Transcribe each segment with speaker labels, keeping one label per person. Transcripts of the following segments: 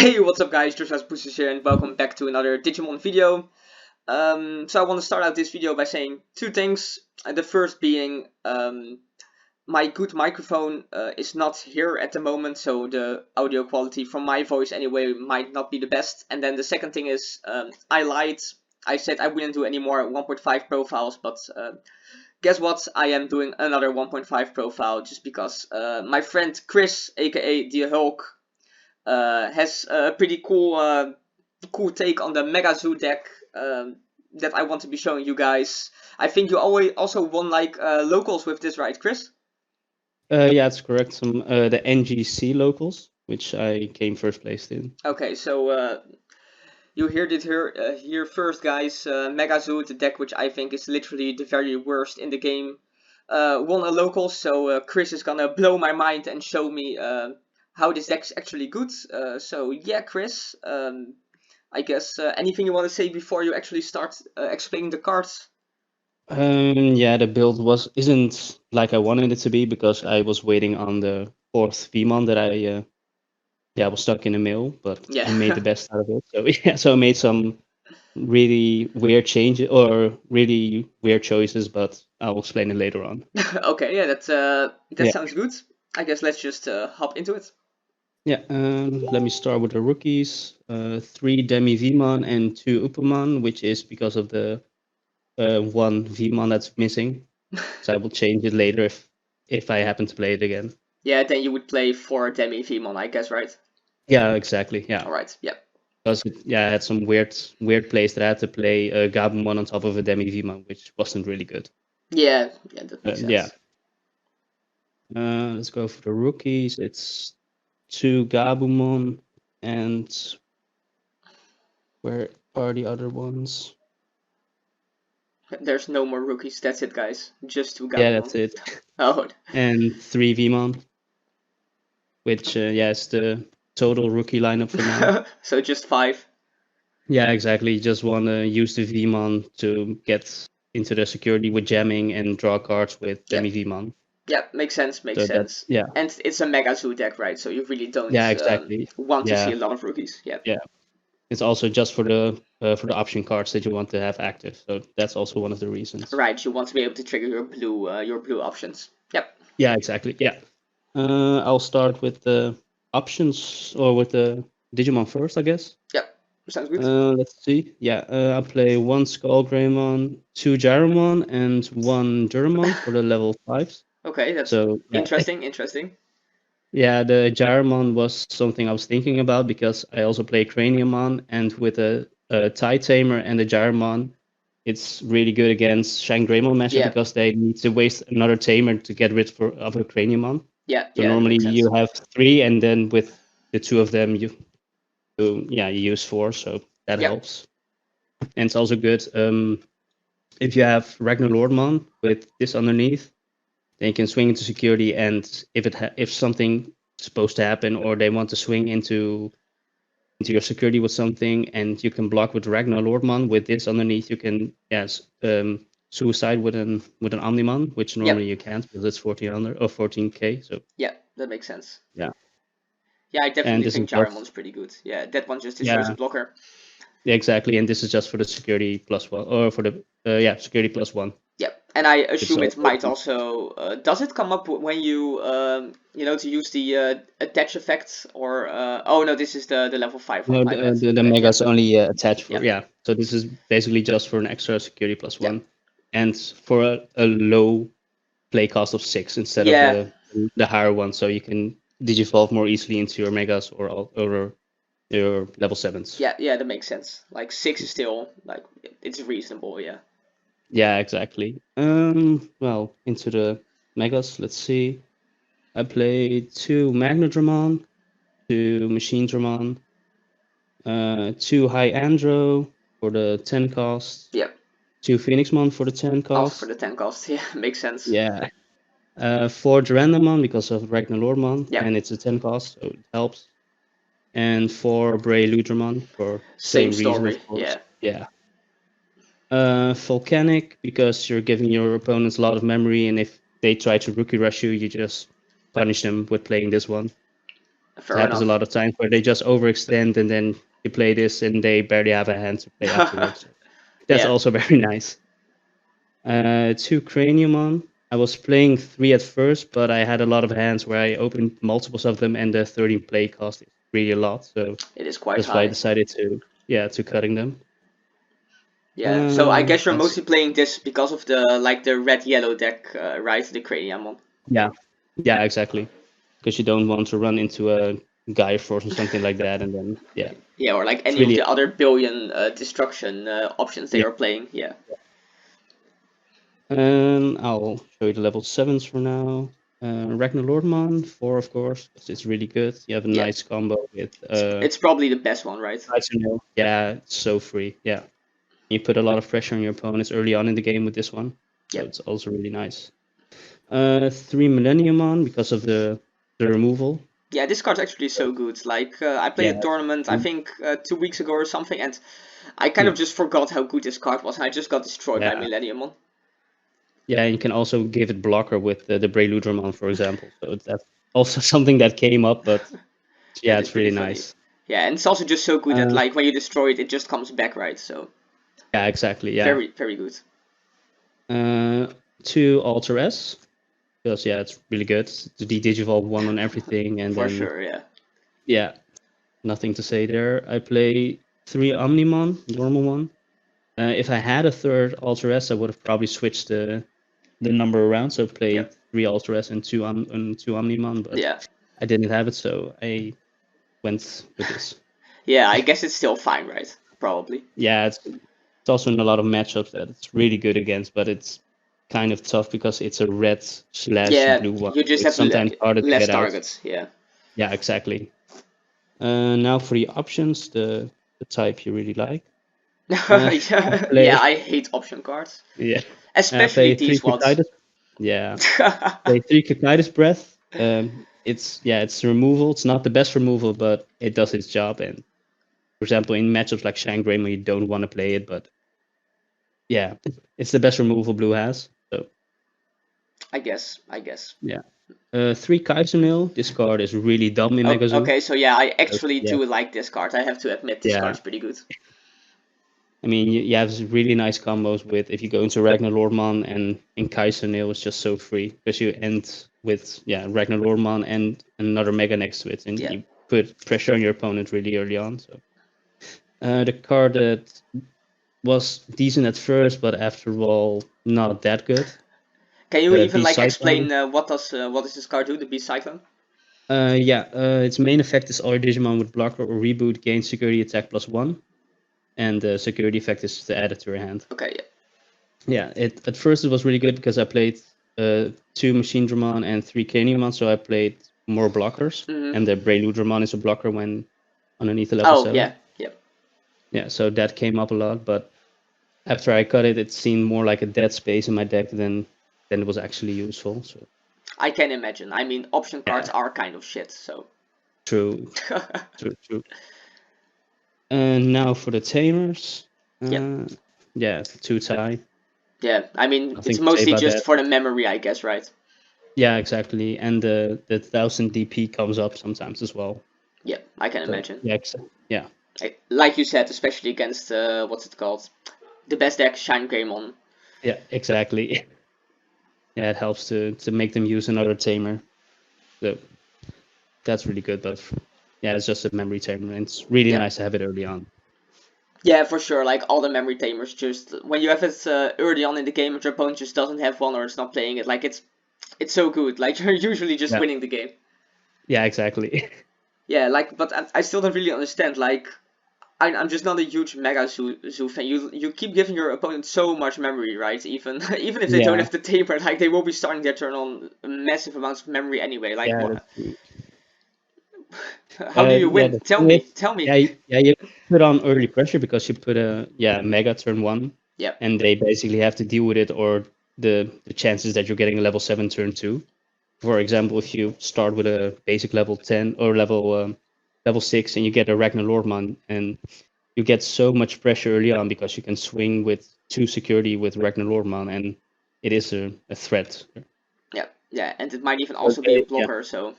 Speaker 1: Hey, what's up guys, just Boosters here and welcome back to another Digimon video. So I want to start out this video by saying two things. The first being my good microphone is not here at the moment, so the audio quality from my voice anyway might not be the best. And then the second thing is I lied. I said I wouldn't do any more 1.5 profiles, but guess what? I am doing another 1.5 profile just because my friend Chris, aka the Hulk, has a pretty cool take on the Megazoo deck that I want to be showing you guys. I think you always also won like locals with this, right, Chris?
Speaker 2: Yeah, it's correct. Some the NGC locals, which I came first place in.
Speaker 1: Okay, so you heard it here first, guys. Megazoo, the deck which I think is literally the very worst in the game, won a local. So Chris is gonna blow my mind and show me how this deck's actually good. So yeah, Chris. I guess anything you want to say before you actually start explaining the cards?
Speaker 2: Yeah, the build isn't like I wanted it to be because I was waiting on the fourth VMon that I was stuck in the mail, but I made the
Speaker 1: Yeah.
Speaker 2: best out of it. So yeah, so I made some really weird changes or really weird choices, but I'll explain it later on.
Speaker 1: Okay, yeah, that
Speaker 2: Yeah,
Speaker 1: sounds good. I guess let's just hop into it.
Speaker 2: yeah. Let me start with the rookies. 3 Demi VMon and 2 Upperman, which is because of the one VMon that's missing. So I will change it later if I happen to play it again.
Speaker 1: Yeah, then you would play for Demi Vimon, I guess, right?
Speaker 2: Yeah, exactly. Yeah,
Speaker 1: All right. Yeah.
Speaker 2: because I had some weird plays that I had to play Gabumon on top of a Demi Vimon, which wasn't really good.
Speaker 1: Yeah. Yeah, that makes
Speaker 2: Yeah.
Speaker 1: sense.
Speaker 2: Let's go for the rookies. It's 2 Gabumon and where are the other ones?
Speaker 1: There's no more rookies. That's it, guys. Just two
Speaker 2: Yeah,
Speaker 1: Gabumon.
Speaker 2: that's it.
Speaker 1: Oh.
Speaker 2: And 3 Vmon, which is the total rookie lineup for now.
Speaker 1: So just five.
Speaker 2: Yeah, exactly. Just want to use the Vmon to get into the security with jamming and draw cards with
Speaker 1: Yeah.
Speaker 2: Demi Vmon.
Speaker 1: Yeah, makes sense. Makes
Speaker 2: So that,
Speaker 1: sense.
Speaker 2: yeah,
Speaker 1: And it's a Megazoo deck, right? So you really don't
Speaker 2: yeah, exactly.
Speaker 1: want to see
Speaker 2: Yeah,
Speaker 1: a lot of rookies. Yeah.
Speaker 2: yeah. It's also just for the option cards that you want to have active. So that's also one of the reasons.
Speaker 1: Right. You want to be able to trigger your blue options. Yep.
Speaker 2: Yeah, exactly. Yeah. I'll start with the options or with the Digimon first, I guess.
Speaker 1: Yep. Sounds good.
Speaker 2: Let's see. Yeah, I'll play 1 Skull Greymon, 2 Jarumon, and 1 Durumon for the level 5s.
Speaker 1: Okay, that's
Speaker 2: So yeah,
Speaker 1: interesting. Interesting.
Speaker 2: yeah, the Jarumon was something I was thinking about because I also play Craniumon, and with a Tide Tamer and a Jarumon, it's really good against Shang Greymon matchup
Speaker 1: Yeah.
Speaker 2: because they need to waste another Tamer to get rid of a Craniumon.
Speaker 1: Yeah.
Speaker 2: So
Speaker 1: Yeah. That
Speaker 2: normally
Speaker 1: makes sense.
Speaker 2: you have 3, and then with the 2 of them you use 4, so that
Speaker 1: Yeah.
Speaker 2: helps. And it's also good if you have Ragnar Lordmon with this underneath, then you can swing into security, and if something is supposed to happen or they want to swing into your security with something, and you can block with Ragnar Lordmon with this underneath, you can suicide with an Omnimon, which
Speaker 1: Yep.
Speaker 2: normally you can't because it's 1400 or 14k. So
Speaker 1: Yeah, that makes sense.
Speaker 2: yeah,
Speaker 1: Yeah, I
Speaker 2: and
Speaker 1: definitely
Speaker 2: this is
Speaker 1: think
Speaker 2: just
Speaker 1: Jaramon's pretty good. Yeah, that one just destroys a
Speaker 2: yeah
Speaker 1: blocker.
Speaker 2: exactly, and this is just for the security +1 or for the security +1.
Speaker 1: Yep, and I
Speaker 2: It's
Speaker 1: assume it
Speaker 2: also
Speaker 1: might also. Does it come up when you to use the attach effect or? Oh no, this is the level 5
Speaker 2: no,
Speaker 1: one. My bad.
Speaker 2: the
Speaker 1: Okay, yeah,
Speaker 2: Mega's only attached for,
Speaker 1: yeah,
Speaker 2: yeah. So this is basically just for an extra security
Speaker 1: yeah,
Speaker 2: +1, and for a low play cost of 6 instead of
Speaker 1: yeah,
Speaker 2: the higher one, so you can digivolve more easily into your Megas or your level 7s.
Speaker 1: yeah, yeah. That makes sense. Like 6 is still like it's reasonable. Yeah.
Speaker 2: Yeah, exactly. Well, into the Megas, let's see. I played 2 Magnadramon, 2 Machine Dramon, 2 High Andro for the 10 cost,
Speaker 1: Yep.
Speaker 2: 2 Phoenixmon for the 10
Speaker 1: Also for
Speaker 2: cost.
Speaker 1: the 10 cost. Yeah, makes sense.
Speaker 2: Yeah. 4 Durandamon because of Ragnar Lordmon,
Speaker 1: Yeah.
Speaker 2: and it's a 10 cost, so it helps. And 4 Bray Ludramon for
Speaker 1: Same
Speaker 2: same reason,
Speaker 1: story.
Speaker 2: of course.
Speaker 1: Yeah.
Speaker 2: Yeah. Volcanic because you're giving your opponents a lot of memory, and if they try to rookie rush you, you just punish them with playing this one.
Speaker 1: Fair
Speaker 2: happens a
Speaker 1: enough.
Speaker 2: lot of times where they just overextend and then you play this and they barely have a hand to play afterwards. So that's
Speaker 1: Yeah.
Speaker 2: also very nice. 2 Craniumon. I was playing 3 at first, but I had a lot of hands where I opened multiples of them, and the 13 play cost is really a lot. So
Speaker 1: It is quite
Speaker 2: that's why I
Speaker 1: high.
Speaker 2: decided to cutting them.
Speaker 1: Yeah. So I guess you're
Speaker 2: Let's
Speaker 1: mostly playing this because of the red yellow deck, right? The Craniamon.
Speaker 2: yeah, yeah, exactly. Because you don't want to run into a Gaia Force or something like that, and then
Speaker 1: Yeah, or like
Speaker 2: it's
Speaker 1: any of
Speaker 2: really
Speaker 1: the other billion destruction options they
Speaker 2: yeah.
Speaker 1: are playing. Yeah.
Speaker 2: I'll show you the level 7s for now. Ragnar Lordman 4, of course, 'cause it's really good. You have a
Speaker 1: Yeah.
Speaker 2: nice combo with
Speaker 1: It's probably the best one, right?
Speaker 2: Kaiser. Yeah, it's so free. Yeah, you put a lot of pressure on your opponents early on in the game with this one, so
Speaker 1: Yep.
Speaker 2: it's also really nice. 3 Millennium on because of the removal.
Speaker 1: Yeah, this card's actually so good. Like, I played
Speaker 2: Yeah,
Speaker 1: a tournament, I think 2 weeks ago or something, and I kind
Speaker 2: yeah,
Speaker 1: of just forgot how good this card was, and I just got destroyed by
Speaker 2: yeah,
Speaker 1: Millenniumon.
Speaker 2: yeah. You can also give it blocker with the Breludramon, for example. So that's also something that came up, but yeah,
Speaker 1: That is
Speaker 2: it's
Speaker 1: pretty
Speaker 2: really
Speaker 1: funny.
Speaker 2: nice.
Speaker 1: Yeah, and it's also just so good that
Speaker 2: Uh,
Speaker 1: like when you destroy it, it just comes back, right? So
Speaker 2: yeah, exactly. Yeah.
Speaker 1: very, very good.
Speaker 2: 2 Alter S because yeah, it's really good. The Digivolve one on everything, and
Speaker 1: For
Speaker 2: then
Speaker 1: sure, yeah.
Speaker 2: yeah, nothing to say there. I play 3 Omnimon, normal one. If I had a third Alter S, I would have probably switched the number around. So played
Speaker 1: Yep.
Speaker 2: 3 Alter S and two Omnimon, but
Speaker 1: Yeah.
Speaker 2: I didn't have it, so I went with this.
Speaker 1: Yeah, I guess it's still fine, right? Probably.
Speaker 2: Yeah, it's also in a lot of matchups that it's really good against, but it's kind of tough because it's a red slash
Speaker 1: Yeah,
Speaker 2: blue one.
Speaker 1: you
Speaker 2: So
Speaker 1: just
Speaker 2: it's
Speaker 1: have
Speaker 2: sometimes harder to
Speaker 1: less
Speaker 2: get out.
Speaker 1: targets, yeah.
Speaker 2: Yeah, exactly. Now for the options, the type you really like. I
Speaker 1: Yeah,
Speaker 2: play
Speaker 1: yeah, I hate option cards.
Speaker 2: yeah. I
Speaker 1: Especially
Speaker 2: play 3
Speaker 1: these ones.
Speaker 2: Cyclitis. Yeah. Play 3 Cyclitis Breath. It's removal. It's not the best removal, but it does its job. And for example, in matchups like Shangraim, you don't want to play it, but yeah, it's the best removal blue has. So
Speaker 1: I guess.
Speaker 2: yeah. 3 Kaisernail. This card is really dumb in
Speaker 1: Oh,
Speaker 2: Megazoo.
Speaker 1: okay, so yeah, I
Speaker 2: So,
Speaker 1: actually
Speaker 2: yeah,
Speaker 1: do like this card. I have to admit, this
Speaker 2: yeah.
Speaker 1: card's pretty good.
Speaker 2: I mean, you have really nice combos with if you go into Ragnar Lordman and in Kaisernail, it's just so free because you end with Ragnar Lordman and another Mega next to it, and
Speaker 1: Yeah.
Speaker 2: you put pressure on your opponent really early on. So the card that was decent at first, but after all, not that good.
Speaker 1: Can you even
Speaker 2: Beast
Speaker 1: like
Speaker 2: Cyclone.
Speaker 1: explain what does this card do? The Beast Cyclone?
Speaker 2: Its main effect is all your Digimon with blocker or reboot gain security attack +1, and the security effect is to add it to your hand.
Speaker 1: Okay, yeah.
Speaker 2: Yeah, at first it was really good because I played 2 Machine Dramon and 3 Canymon, so I played more blockers,
Speaker 1: Mm-hmm.
Speaker 2: and the Prelude Dramon is a blocker when underneath the level
Speaker 1: Oh,
Speaker 2: 7.
Speaker 1: yeah, yep.
Speaker 2: Yeah, so that came up a lot, but after I cut it, it seemed more like a dead space in my deck than it was actually useful. So
Speaker 1: I can imagine. I mean, option cards
Speaker 2: yeah,
Speaker 1: are kind of shit, so.
Speaker 2: true, true. And now for the Tamers.
Speaker 1: Yep.
Speaker 2: Yeah, 2 tie.
Speaker 1: Yeah, I mean,
Speaker 2: Nothing
Speaker 1: it's
Speaker 2: to say
Speaker 1: mostly
Speaker 2: about
Speaker 1: just
Speaker 2: that.
Speaker 1: for the memory, I guess, right?
Speaker 2: Yeah, exactly. And the 1000 DP comes up sometimes as well.
Speaker 1: Yep, I can
Speaker 2: So
Speaker 1: imagine.
Speaker 2: yeah,
Speaker 1: Like you said, especially against, what's it called? The best deck, Shine Greymon.
Speaker 2: yeah, exactly. Yeah, it helps to make them use another tamer. So that's really good. But yeah, it's just a memory tamer, and it's really
Speaker 1: Yep.
Speaker 2: nice to have it early on.
Speaker 1: Yeah, for sure. Like all the memory tamers, just when you have it early on in the game, if your opponent just doesn't have one or it's not playing it, like it's so good. Like you're usually just
Speaker 2: Yeah,
Speaker 1: winning the game.
Speaker 2: yeah, exactly.
Speaker 1: Yeah, like, but I still don't really understand. Like, I'm just not a huge Megazoo fan. You keep giving your opponent so much memory, right? Even even if they don't
Speaker 2: Yeah,
Speaker 1: have the taper, like they will be starting their turn on massive amounts of memory anyway. Like,
Speaker 2: yeah,
Speaker 1: what?
Speaker 2: that's true.
Speaker 1: How do you
Speaker 2: Yeah,
Speaker 1: win?
Speaker 2: the
Speaker 1: Tell
Speaker 2: thing
Speaker 1: me,
Speaker 2: is,
Speaker 1: tell me.
Speaker 2: yeah, you put on early pressure because you put a mega turn 1,
Speaker 1: Yep.
Speaker 2: and they basically have to deal with it, or the chances that you're getting a level 7 turn 2. For example, if you start with a basic level 10 or level 6 and you get a Ragnar Lordman, and you get so much pressure early on because you can swing with 2 security with Ragnar Lordman, and it is a threat.
Speaker 1: Yeah, yeah, and it might even also be a
Speaker 2: Okay, yeah,
Speaker 1: blocker. So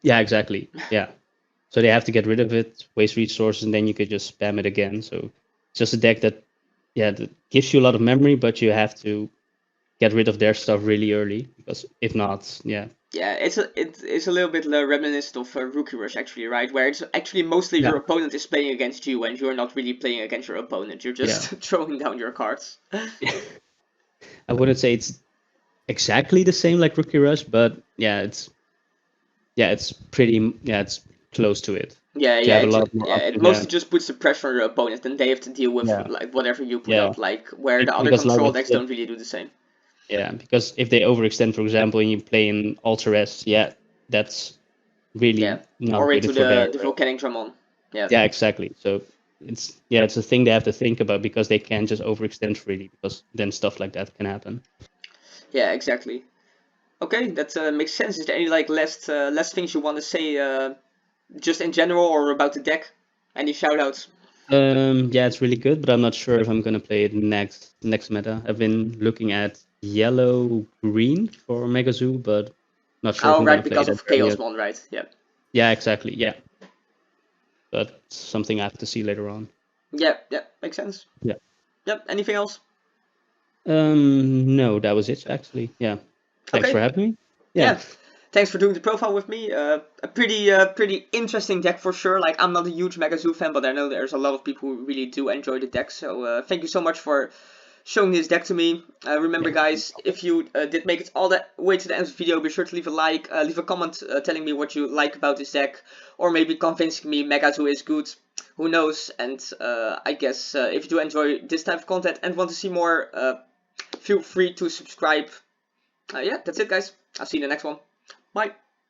Speaker 2: Yeah, exactly. Yeah. So they have to get rid of it, waste resources, and then you could just spam it again. So it's just a deck that, yeah, that gives you a lot of memory, but you have to get rid of their stuff really early, because if not, yeah.
Speaker 1: Yeah, it's a little bit reminiscent of Rookie Rush actually, right? Where it's actually mostly
Speaker 2: Yeah.
Speaker 1: your opponent is playing against you, and you're not really playing against your opponent. You're just
Speaker 2: Yeah.
Speaker 1: throwing down your cards.
Speaker 2: I wouldn't say it's exactly the same like Rookie Rush, but it's pretty, it's close to it.
Speaker 1: Yeah,
Speaker 2: You
Speaker 1: yeah,
Speaker 2: have a lot more
Speaker 1: it
Speaker 2: options. Yeah.
Speaker 1: mostly just puts the pressure on your opponent, and they have to deal with
Speaker 2: Yeah.
Speaker 1: like whatever you put
Speaker 2: Yeah.
Speaker 1: up, like where the other
Speaker 2: Because like
Speaker 1: control
Speaker 2: I
Speaker 1: decks
Speaker 2: said,
Speaker 1: don't really do the same.
Speaker 2: yeah, because if they overextend, for example, and you play in Ultra S, yeah, that's
Speaker 1: Yeah,
Speaker 2: really not
Speaker 1: or
Speaker 2: good
Speaker 1: into
Speaker 2: for their.
Speaker 1: the volcanic Dramon. Yeah,
Speaker 2: Yeah, exactly. So it's a thing they have to think about, because they can't just overextend freely, because then stuff like that can happen.
Speaker 1: yeah, exactly. Okay, that makes sense. Is there any like last things you want to say, just in general or about the deck? Any shoutouts?
Speaker 2: Yeah, it's really good, but I'm not sure if I'm gonna play it next meta. I've been looking at yellow green for Megazoo, but not sure if
Speaker 1: Oh,
Speaker 2: I'm
Speaker 1: right,
Speaker 2: gonna play
Speaker 1: because
Speaker 2: that
Speaker 1: of
Speaker 2: early yet.
Speaker 1: Chaosmon, right? Yeah.
Speaker 2: Yeah, exactly. Yeah, but something I have to see later on.
Speaker 1: Yeah, yeah, makes sense.
Speaker 2: Yeah.
Speaker 1: Yep. Anything else?
Speaker 2: No, that was it actually. Yeah. Thanks for
Speaker 1: Okay.
Speaker 2: having me. Yeah.
Speaker 1: Yeah. Thanks for doing the profile with me. A pretty interesting deck for sure. Like, I'm not a huge Megazoo fan, but I know there's a lot of people who really do enjoy the deck. So thank you so much for showing this deck to me. Remember,
Speaker 2: Yeah.
Speaker 1: guys, if you did make it all the way to the end of the video, be sure to leave a like, leave a comment telling me what you like about this deck, or maybe convincing me Megazoo is good. Who knows? And I guess if you do enjoy this type of content and want to see more, feel free to subscribe. Yeah, that's it, guys. I'll see you in the next one. Bye.